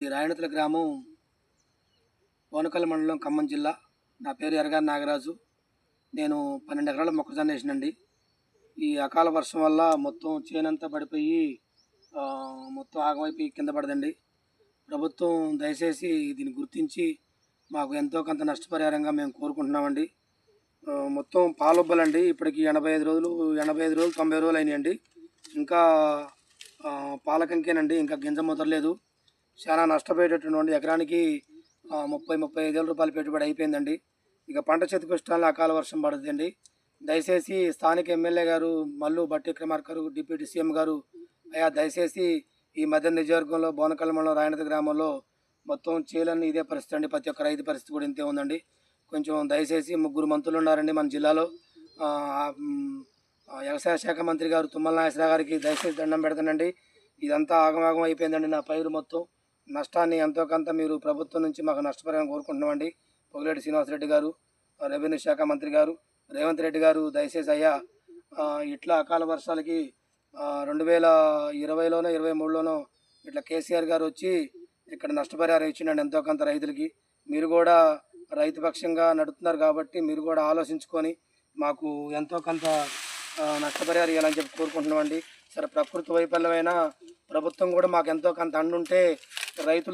ఈ రాయనతుల గ్రామం పోనకల్ మండలం ఖమ్మం జిల్లా. నా పేరు ఎరగాని నాగరాజు. నేను 12 ఎకరాల మొక్కజొన్న వేసినండి. ఈ అకాల వర్షం వల్ల మొత్తం చేనంతా పడిపోయి మొత్తం ఆగమైపోయి కింద పడదండి. ప్రభుత్వం దయచేసి దీన్ని గుర్తించి మాకు ఎంతో కొంత నష్టపరిహారంగా మేము కోరుకుంటున్నామండి. మొత్తం పాలొబ్బలండి. ఇప్పటికి 85 రోజులు 90 రోజులు అయినాయండి. ఇంకా పాలకంకేనండి, ఇంకా గింజ ముదరలేదు. చాలా నష్టపోయేటటువంటి ఎకరానికి 30-35 వేల రూపాయలు పెట్టుబడి అయిపోయిందండి. ఇక పంట చేతికొచ్చేటల్లా అకాల వర్షం పడుతుందండి. దయచేసి స్థానిక ఎమ్మెల్యే గారు మల్లు భట్టి విక్రమార్క గారు, డిప్యూటీ సీఎం గారు, అయ్యా దయచేసి ఈ మధ్య నియోజకవర్గంలో బోనకల్ మండలం రాయనత గ్రామంలో మొత్తం చేలన్నీ ఇదే పరిస్థితి అండి. ప్రతి ఒక్క రైతు పరిస్థితి కూడా ఇంతే ఉందండి. కొంచెం దయచేసి 3 మంత్రులు ఉన్నారండి మన జిల్లాలో. వ్యవసాయ శాఖ మంత్రి గారు తుమ్మల నాగేశ్వరరావు గారికి దయచేసి దండం పెడతానండి. ఇదంతా ఆగమాగం అయిపోయిందండి. నా పైరు మొత్తం నష్టాన్ని ఎంతో కొంత మీరు ప్రభుత్వం నుంచి మాకు నష్టపరిహారం కోరుకుంటున్నామండి. పొగిలేటి శ్రీనివాసరెడ్డి గారు, రెవెన్యూ శాఖ మంత్రి గారు, రేవంత్ రెడ్డి గారు దయచేసి అయ్యా ఇట్లా అకాల వర్షాలకి 2020లోనో 2023లోనో ఇట్లా కేసీఆర్ గారు వచ్చి ఇక్కడ నష్టపరిహారం ఇచ్చిండండి ఎంతో కొంత రైతులకి. మీరు కూడా రైతు పక్షంగా నడుపుతున్నారు కాబట్టి మీరు కూడా ఆలోచించుకొని మాకు ఎంతో కొంత నష్టపరిహారం ఇవ్వాలని చెప్పి కోరుకుంటున్నామండి. సరే, ప్రకృతి వైఫల్యమైన ప్రభుత్వం కూడా మాకు ఎంతో కొంత అండుంటే రైతులు